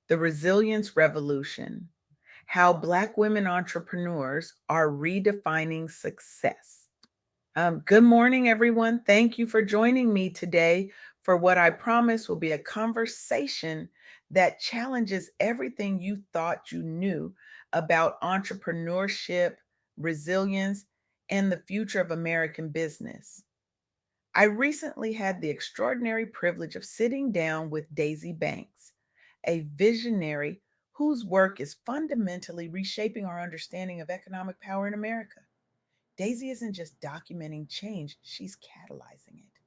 The Resilience Revolution: How Black Women Entrepreneurs Are Redefining Success. Good morning, everyone. Thank you for joining me today for what I promise will be a conversation that challenges everything you thought you knew about entrepreneurship, resilience, and the future of American business. I recently had the extraordinary privilege of sitting down with Daisy Banks, a visionary whose work is fundamentally reshaping our understanding of economic power in America. Daisy isn't just documenting change, she's catalyzing it.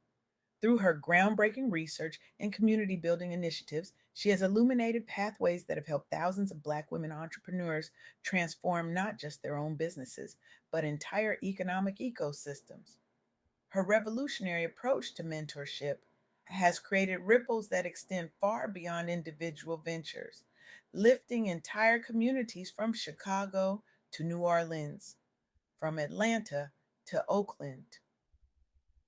Through her groundbreaking research and community building initiatives, she has illuminated pathways that have helped thousands of Black women entrepreneurs transform not just their own businesses, but entire economic ecosystems. Her revolutionary approach to mentorship has created ripples that extend far beyond individual ventures, lifting entire communities from Chicago to New Orleans, from Atlanta to Oakland.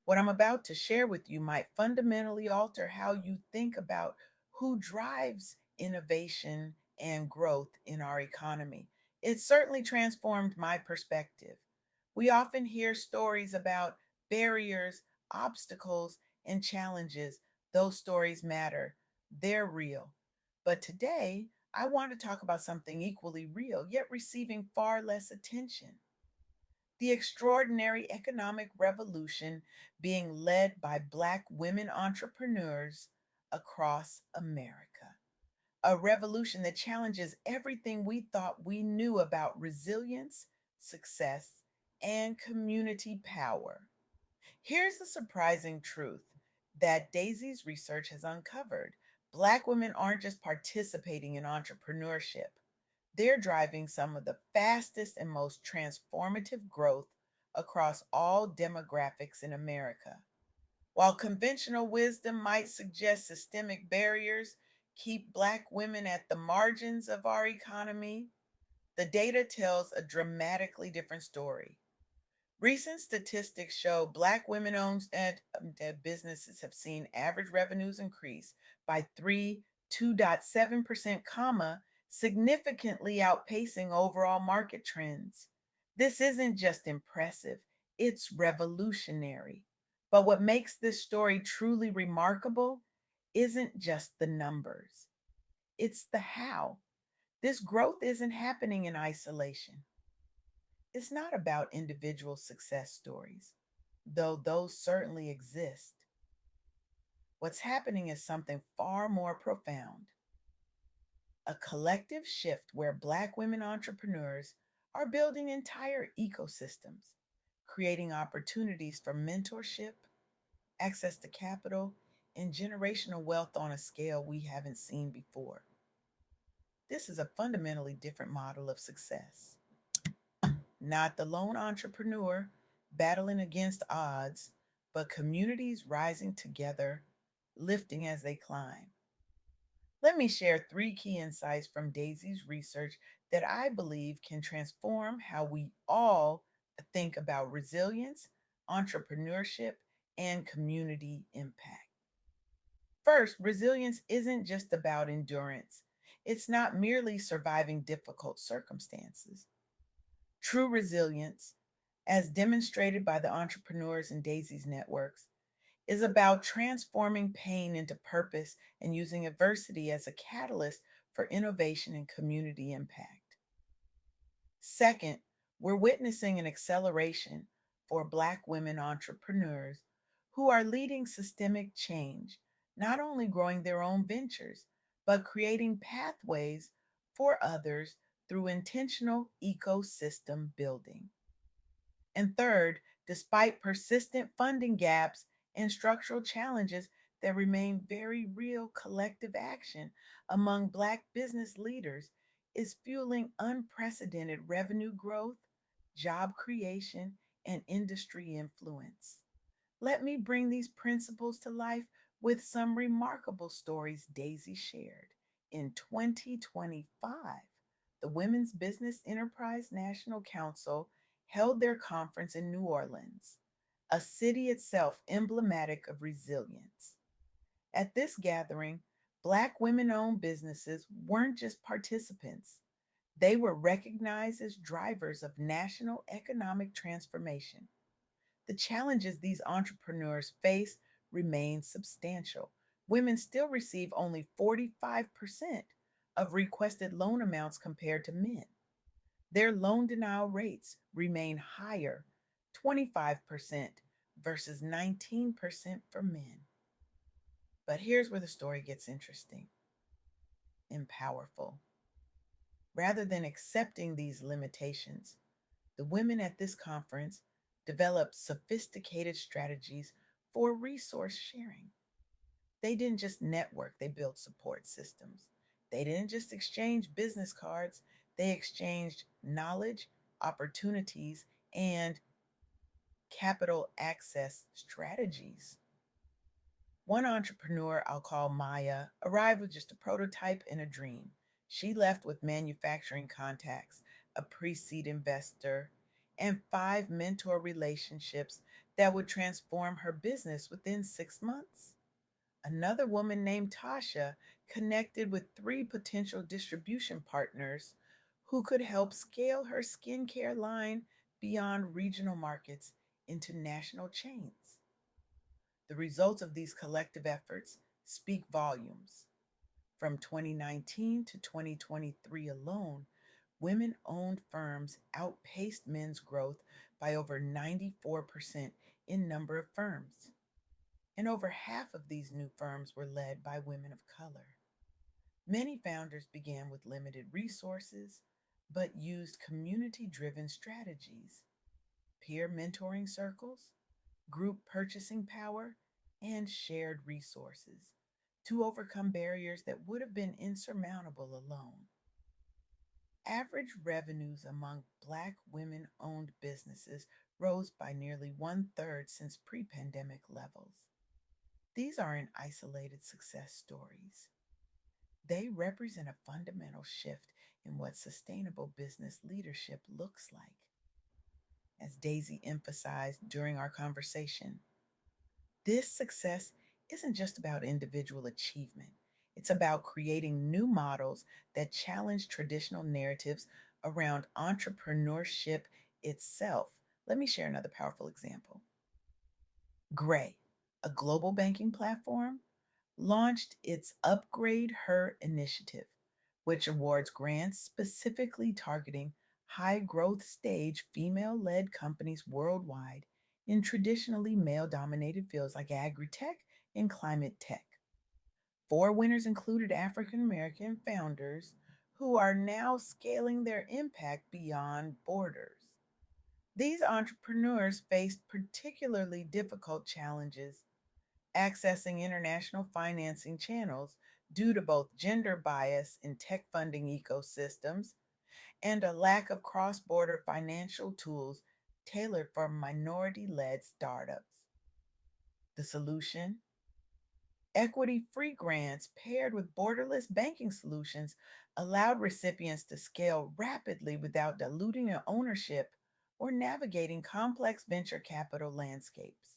What I'm about to share with you might fundamentally alter how you think about who drives innovation and growth in our economy. It certainly transformed my perspective. We often hear stories about barriers, obstacles, and challenges. Those stories matter, they're real. But today, I want to talk about something equally real, yet receiving far less attention: the extraordinary economic revolution being led by Black women entrepreneurs across America. A revolution that challenges everything we thought we knew about resilience, success, and community power. Here's the surprising truth that Daisy's research has uncovered: Black women aren't just participating in entrepreneurship, they're driving some of the fastest and most transformative growth across all demographics in America. While conventional wisdom might suggest systemic barriers keep Black women at the margins of our economy, the data tells a dramatically different story. Recent statistics show Black women owned businesses have seen average revenues increase by 2.7%, significantly outpacing overall market trends. This isn't just impressive, it's revolutionary. But what makes this story truly remarkable isn't just the numbers, it's the how. This growth isn't happening in isolation. It's not about individual success stories, though those certainly exist. What's happening is something far more profound: a collective shift where Black women entrepreneurs are building entire ecosystems, creating opportunities for mentorship, access to capital, and generational wealth on a scale we haven't seen before. This is a fundamentally different model of success. Not the lone entrepreneur battling against odds, but communities rising together, lifting as they climb. Let me share three key insights from Daisy's research that I believe can transform how we all think about resilience, entrepreneurship, and community impact. First, resilience isn't just about endurance. It's not merely surviving difficult circumstances. True resilience, as demonstrated by the entrepreneurs in Daisy's networks, is about transforming pain into purpose and using adversity as a catalyst for innovation and community impact. Second, we're witnessing an acceleration for Black women entrepreneurs who are leading systemic change, not only growing their own ventures, but creating pathways for others through intentional ecosystem building. And third, despite persistent funding gaps and structural challenges that remain, very real collective action among Black business leaders is fueling unprecedented revenue growth, job creation, and industry influence. Let me bring these principles to life with some remarkable stories Daisy shared. In 2025, the Women's Business Enterprise National Council held their conference in New Orleans, a city itself emblematic of resilience. At this gathering, Black women owned businesses weren't just participants, they were recognized as drivers of national economic transformation. The challenges these entrepreneurs face remain substantial. Women still receive only 45% of requested loan amounts compared to men. Their loan denial rates remain higher, 25% versus 19% for men. But here's where the story gets interesting and powerful. Rather than accepting these limitations, the women at this conference developed sophisticated strategies for resource sharing. They didn't just network, they built support systems. They didn't just exchange business cards, they exchanged knowledge, opportunities, and capital access strategies. One entrepreneur I'll call Maya arrived with just a prototype and a dream. She left with manufacturing contacts, a pre seed investor, and five mentor relationships that would transform her business within 6 months. Another woman named Tasha connected with three potential distribution partners who could help scale her skincare line beyond regional markets into national chains. The results of these collective efforts speak volumes. From 2019 to 2023 alone, women owned firms outpaced men's growth by over 94% in number of firms. And over half of these new firms were led by women of color. Many founders began with limited resources, but used community driven strategies, peer mentoring circles, group purchasing power, and shared resources to overcome barriers that would have been insurmountable alone. Average revenues among Black women owned businesses rose by nearly one-third since pre pandemic levels. These aren't isolated success stories. They represent a fundamental shift in what sustainable business leadership looks like. As Daisy emphasized during our conversation, this success isn't just about individual achievement, it's about creating new models that challenge traditional narratives around entrepreneurship itself. Let me share another powerful example. Gray, a global banking platform, launched its Upgrade Her initiative, which awards grants specifically targeting high growth stage female led companies worldwide in traditionally male dominated fields like agri tech and climate tech. Four winners included African American founders who are now scaling their impact beyond borders. These entrepreneurs faced particularly difficult challenges accessing international financing channels due to both gender bias in tech funding ecosystems and a lack of cross border financial tools tailored for minority led startups. The solution? Equity free grants paired with borderless banking solutions allowed recipients to scale rapidly without diluting their ownership or navigating complex venture capital landscapes.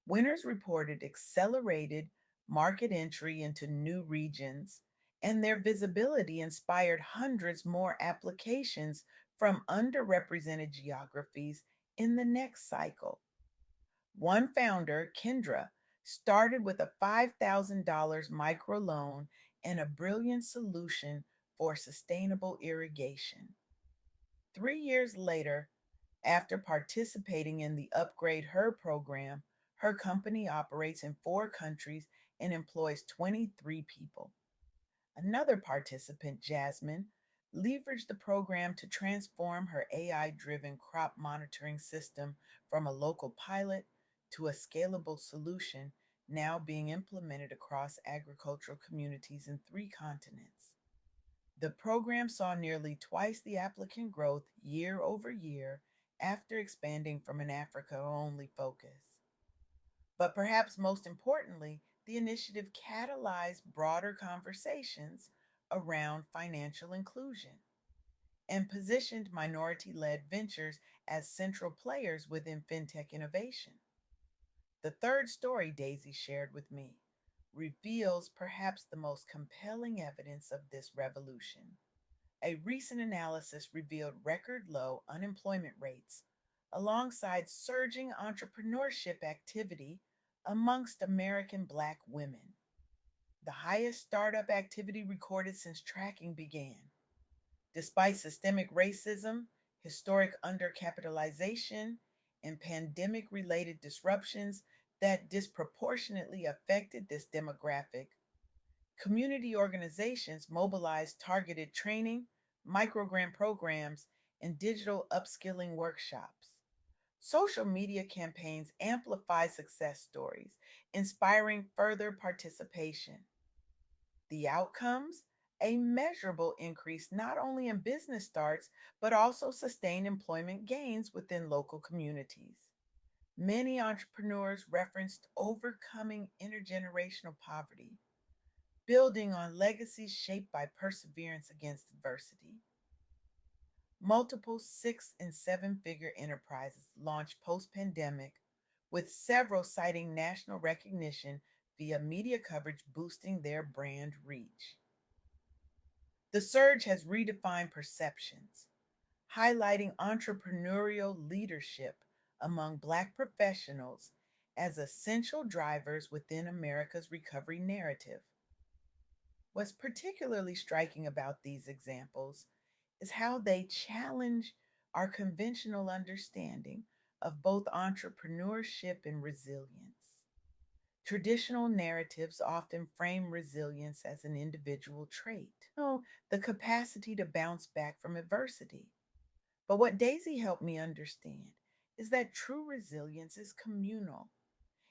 Winners reported accelerated market entry into new regions, and their visibility inspired hundreds more applications from underrepresented geographies in the next cycle. One founder, Kendra, started with a $5,000 microloan and a brilliant solution for sustainable irrigation. 3 years later, after participating in the Upgrade Her program, her company operates in 4 countries and employs 23 people. Another participant, Jasmine, leveraged the program to transform her AI driven crop monitoring system from a local pilot to a scalable solution now being implemented across agricultural communities in 3 continents. The program saw nearly twice the applicant growth year over year after expanding from an Africa only focus. But perhaps most importantly, the initiative catalyzed broader conversations around financial inclusion and positioned minority led ventures as central players within fintech innovation. The third story Daisy shared with me reveals perhaps the most compelling evidence of this revolution. A recent analysis revealed record low unemployment rates alongside surging entrepreneurship activity amongst American Black women, the highest startup activity recorded since tracking began. Despite systemic racism, historic undercapitalization, and pandemic related disruptions that disproportionately affected this demographic, community organizations mobilized targeted training, microgrant programs, and digital upskilling workshops. Social media campaigns amplify success stories, inspiring further participation. The outcomes? A measurable increase not only in business starts, but also sustained employment gains within local communities. Many entrepreneurs referenced overcoming intergenerational poverty, building on legacies shaped by perseverance against adversity. Multiple six and seven figure enterprises launched post pandemic, with several citing national recognition via media coverage boosting their brand reach. The surge has redefined perceptions, highlighting entrepreneurial leadership among Black professionals as essential drivers within America's recovery narrative. What's particularly striking about these examples is how they challenge our conventional understanding of both entrepreneurship and resilience. Traditional narratives often frame resilience as an individual trait, the capacity to bounce back from adversity. But what Daisy helped me understand is that true resilience is communal.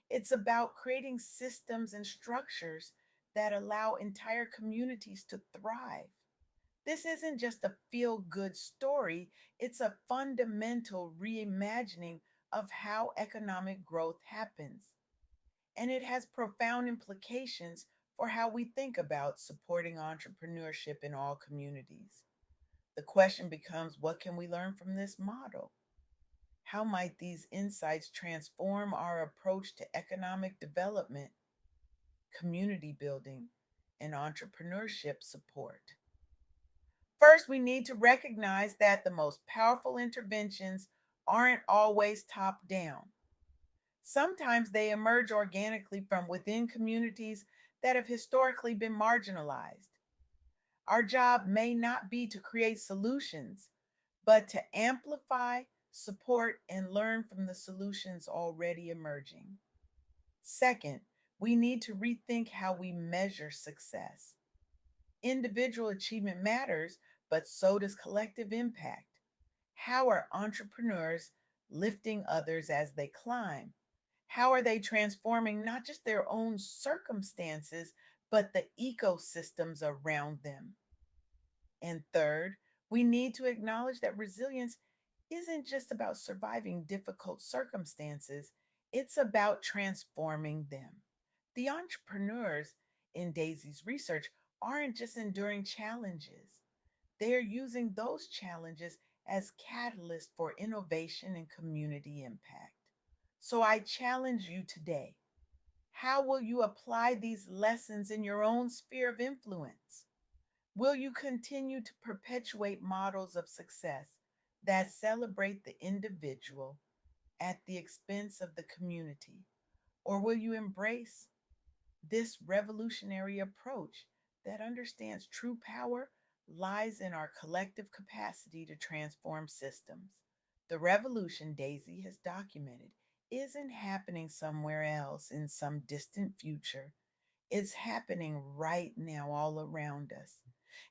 It's about creating systems and structures that allow entire communities to thrive. This isn't just a feel good story, it's a fundamental reimagining of how economic growth happens. And it has profound implications for how we think about supporting entrepreneurship in all communities. The question becomes, what can we learn from this model? How might these insights transform our approach to economic development, community building, and entrepreneurship support? First, we need to recognize that the most powerful interventions aren't always top down. Sometimes they emerge organically from within communities that have historically been marginalized. Our job may not be to create solutions, but to amplify, support, and learn from the solutions already emerging. Second, we need to rethink how we measure success. Individual achievement matters, but so does collective impact. How are entrepreneurs lifting others as they climb? How are they transforming not just their own circumstances, but the ecosystems around them? And third, we need to acknowledge that resilience isn't just about surviving difficult circumstances, it's about transforming them. The entrepreneurs in Daisy's research aren't just enduring challenges, they're using those challenges as catalysts for innovation and community impact. So I challenge you today, how will you apply these lessons in your own sphere of influence? Will you continue to perpetuate models of success that celebrate the individual at the expense of the community? Or will you embrace this revolutionary approach that understands true power lies in our collective capacity to transform systems? The revolution Daisy has documented isn't happening somewhere else in some distant future. It's happening right now all around us.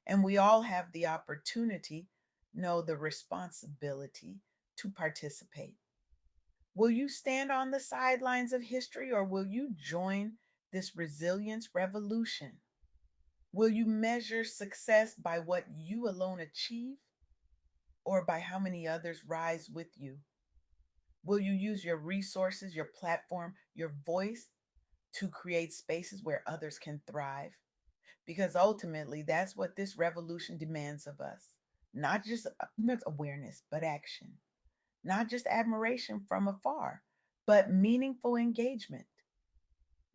And we all have the opportunity, no, the responsibility to participate. Will you stand on the sidelines of history or will you join this resilience revolution? Will you measure success by what you alone achieve or by how many others rise with you? Will you use your resources, your platform, your voice to create spaces where others can thrive? Because ultimately, that's what this revolution demands of us. Not just awareness, but action. Not just admiration from afar, but meaningful engagement.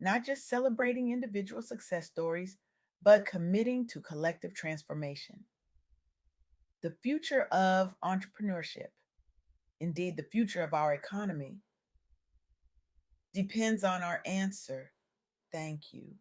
not just celebrating individual success stories, but committing to collective transformation. The future of entrepreneurship, indeed, the future of our economy, depends on our answer. Thank you.